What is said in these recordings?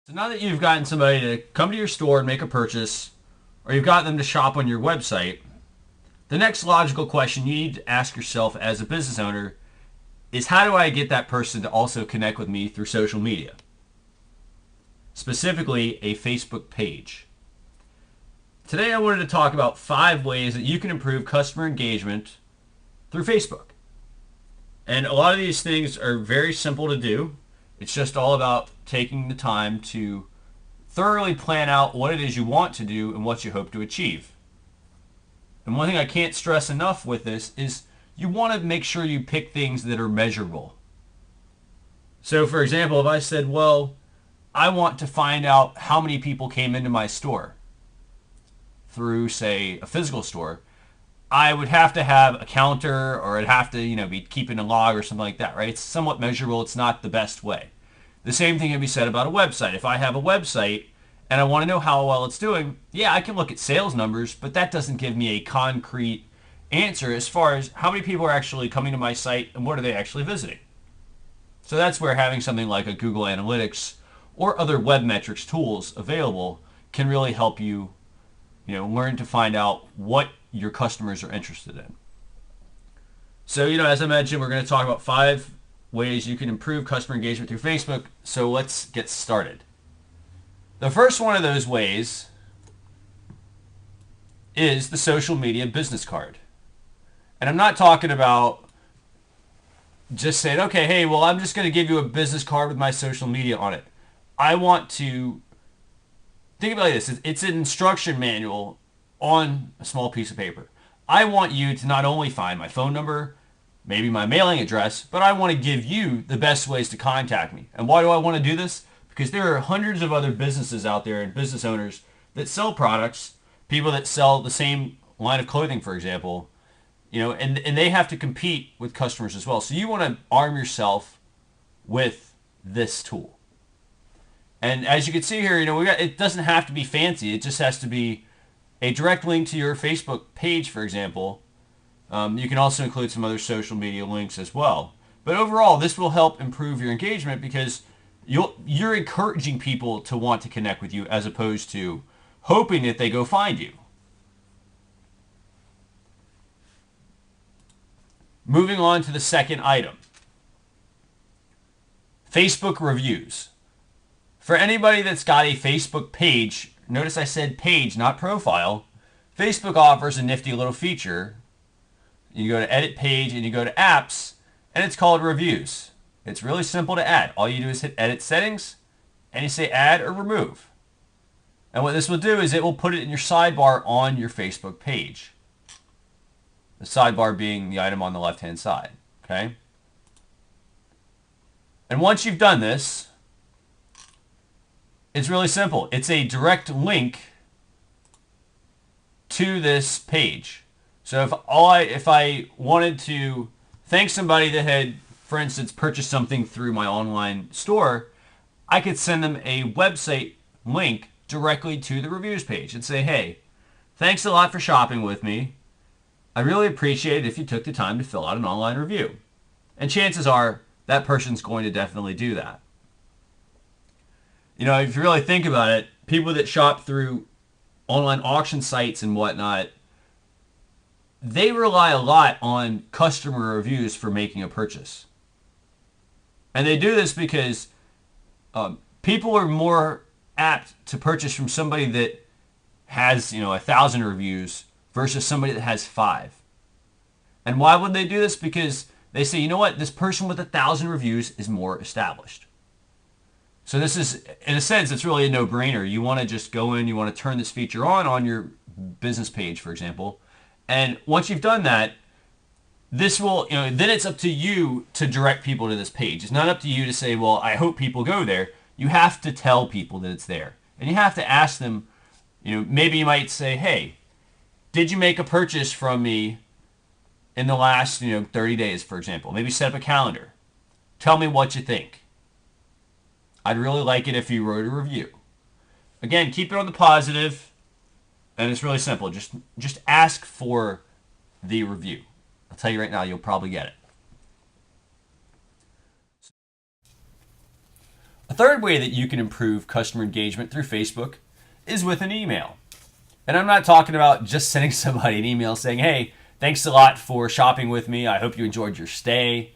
So now that you've gotten somebody to come to your store and make a purchase, or you've got them to shop on your website, the next logical question you need to ask yourself as a business owner is how do I get that person to also connect with me through social media? Specifically, a Facebook page. Today I wanted to talk about 5 ways that you can improve customer engagement through Facebook. And a lot of these things are very simple to do. It's just all about taking the time to thoroughly plan out what it is you want to do and what you hope to achieve. And one thing I can't stress enough with this is you want to make sure you pick things that are measurable. So for example, if I said, well, I want to find out how many people came into my store through, say, a physical store, I would have to have a counter, or I'd have to, be keeping a log or something like that, right? It's somewhat measurable. It's not the best way. The same thing can be said about a website. If I have a website and I want to know how well it's doing, yeah, I can look at sales numbers, but that doesn't give me a concrete answer as far as how many people are actually coming to my site and what are they actually visiting. So that's where having something like a Google Analytics or other web metrics tools available can really help you, learn to find out what your customers are interested in. So, as I mentioned, we're going to talk about 5 ways you can improve customer engagement through Facebook. So let's get started. The first one of those ways is the social media business card. And I'm not talking about just saying, okay, hey, well, I'm just going to give you a business card with my social media on it. I want to think about this. It's an instruction manual on a small piece of paper. I want you to not only find my phone number, maybe my mailing address, but I want to give you the best ways to contact me. And why do I want to do this? Because there are hundreds of other businesses out there and business owners that sell products, people that sell the same line of clothing, for example, and they have to compete with customers as well. So you want to arm yourself with this tool. And as you can see here, it doesn't have to be fancy. It just has to be a direct link to your Facebook page, for example. You can also include some other social media links as well. But overall, this will help improve your engagement because you're encouraging people to want to connect with you as opposed to hoping that they go find you. Moving on to the second item. Facebook reviews. For anybody that's got a Facebook page, notice I said page, not profile, Facebook offers a nifty little feature. You go to edit page and you go to apps and it's called reviews. It's really simple to add. All you do is hit edit settings and you say add or remove. And what this will do is it will put it in your sidebar on your Facebook page. The sidebar being the item on the left-hand side. Okay? And once you've done this, it's really simple. It's a direct link to this page. So if I wanted to thank somebody that had, for instance, purchased something through my online store, I could send them a website link directly to the reviews page and say, hey, thanks a lot for shopping with me. I really appreciate it if you took the time to fill out an online review. And chances are that person's going to definitely do that. If you really think about it, people that shop through online auction sites and whatnot, they rely a lot on customer reviews for making a purchase. And they do this because people are more apt to purchase from somebody that has, 1,000 reviews versus somebody that has 5. And why would they do this? Because they say, you know what, this person with 1,000 reviews is more established. So this is, in a sense, it's really a no-brainer. You want to just go in, you want to turn this feature on your business page, for example. And once you've done that, this will, then it's up to you to direct people to this page. It's not up to you to say, well, I hope people go there. You have to tell people that it's there. And you have to ask them, maybe you might say, hey, did you make a purchase from me in the last, 30 days, for example? Maybe set up a calendar. Tell me what you think. I'd really like it if you wrote a review. Again, keep it on the positive, and it's really simple. Just ask for the review. I'll tell you right now, you'll probably get it. A third way that you can improve customer engagement through Facebook is with an email. And I'm not talking about just sending somebody an email saying, hey, thanks a lot for shopping with me. I hope you enjoyed your stay.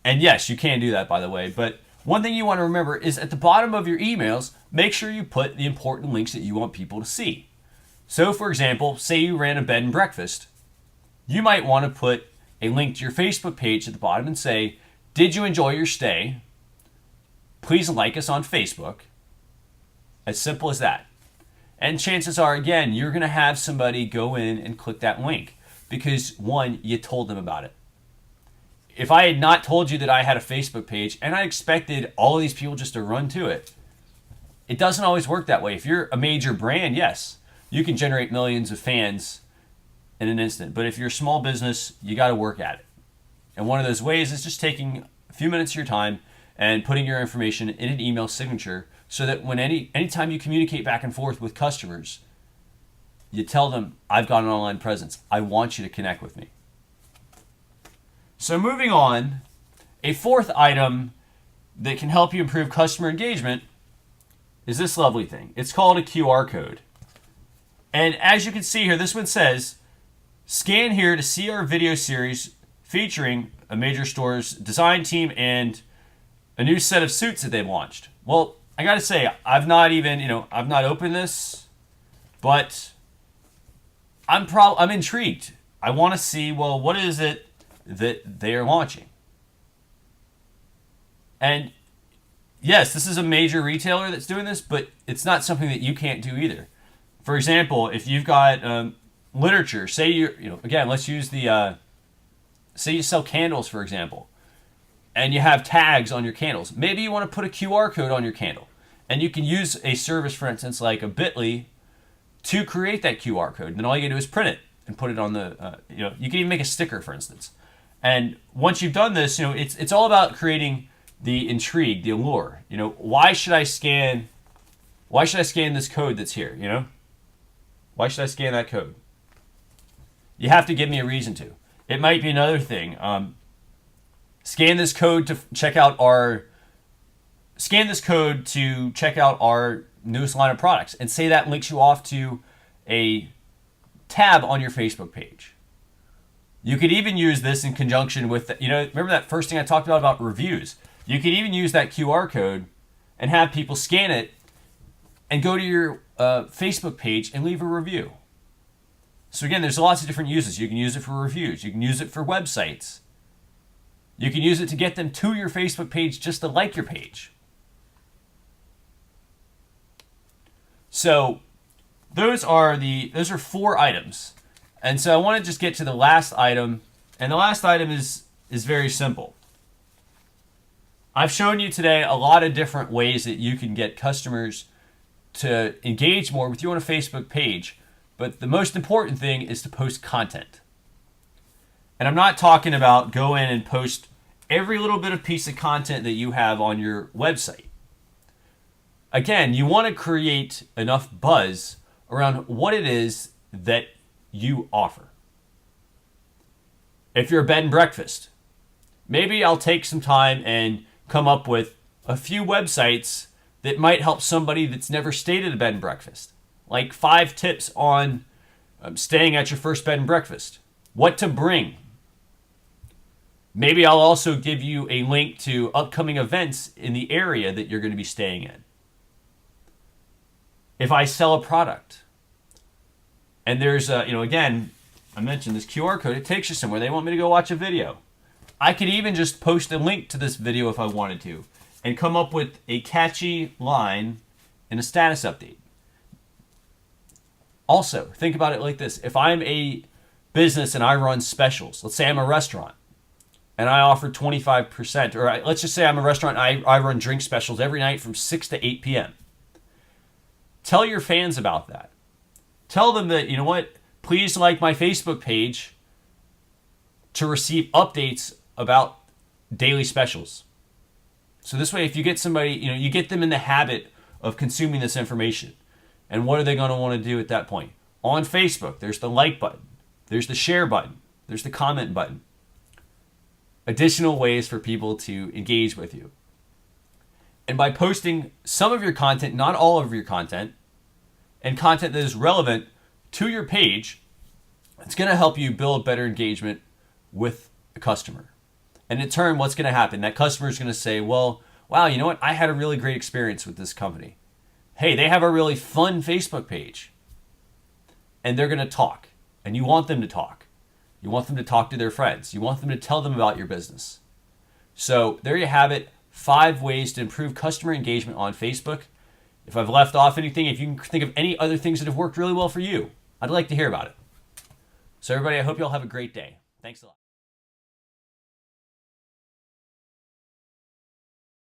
And yes, you can do that, by the way. But one thing you want to remember is at the bottom of your emails, make sure you put the important links that you want people to see. So, for example, say you ran a bed and breakfast. You might want to put a link to your Facebook page at the bottom and say, did you enjoy your stay? Please like us on Facebook. As simple as that. And chances are, again, you're going to have somebody go in and click that link because, one, you told them about it. If I had not told you that I had a Facebook page and I expected all of these people just to run to it, it doesn't always work that way. If you're a major brand, yes, you can generate millions of fans in an instant. But if you're a small business, you got to work at it. And one of those ways is just taking a few minutes of your time and putting your information in an email signature so that when anytime you communicate back and forth with customers, you tell them, I've got an online presence. I want you to connect with me. So moving on, a fourth item that can help you improve customer engagement is this lovely thing. It's called a QR code. And as you can see here, this one says, scan here to see our video series featuring a major store's design team and a new set of suits that they've launched. Well, I got to say, I've not opened this, but I'm intrigued. I want to see, well, what is it that they are launching? And yes, this is a major retailer that's doing this, but it's not something that you can't do either. For example, if you've got literature, say again, let's use say you sell candles, for example, and you have tags on your candles. Maybe you want to put a QR code on your candle, and you can use a service, for instance, like a Bitly, to create that QR code. And then all you can do is print it and put it on the, you can even make a sticker, for instance. And once you've done this, it's all about creating the intrigue, the allure. Why should I scan this code that's here? Why should I scan that code? You have to give me a reason to. It might be another thing. Scan this code to check out our newest line of products, and say that links you off to a tab on your Facebook page. You could even use this in conjunction with, remember that first thing I talked about reviews? You could even use that QR code and have people scan it and go to your Facebook page and leave a review. So again, there's lots of different uses. You can use it for reviews. You can use it for websites. You can use it to get them to your Facebook page just to like your page. So those are 4 items. And so I want to just get to the last item. And the last item is very simple. I've shown you today a lot of different ways that you can get customers to engage more with you on a Facebook page. But the most important thing is to post content. And I'm not talking about go in and post every little bit of piece of content that you have on your website. Again, you want to create enough buzz around what it is that you offer. If you're a bed and breakfast, maybe I'll take some time and come up with a few websites that might help somebody that's never stayed at a bed and breakfast. Like 5 tips on staying at your first bed and breakfast. What to bring. Maybe I'll also give you a link to upcoming events in the area that you're going to be staying in. If I sell a product, and there's again, I mentioned this QR code, it takes you somewhere. They want me to go watch a video. I could even just post a link to this video if I wanted to, and come up with a catchy line in a status update. Also, think about it like this. If I'm a business and I run specials, let's say I'm a restaurant, and I offer 25%, or let's just say I'm a restaurant and I run drink specials every night from 6 to 8 p.m. Tell your fans about that. Tell them that, please like my Facebook page to receive updates about daily specials. So this way, if you get somebody, you get them in the habit of consuming this information. And what are they going to want to do at that point? On Facebook, there's the like button. There's the share button. There's the comment button. Additional ways for people to engage with you. And by posting some of your content, not all of your content, and content that is relevant to your page, it's going to help you build better engagement with a customer. And in turn, what's going to happen? That customer is going to say, well, wow, you know what? I had a really great experience with this company. Hey, they have a really fun Facebook page. And they're going to talk. And you want them to talk. You want them to talk to their friends. You want them to tell them about your business. So there you have it. 5 ways to improve customer engagement on Facebook. If I've left off anything, if you can think of any other things that have worked really well for you, I'd like to hear about it. So everybody, I hope you all have a great day. Thanks a lot.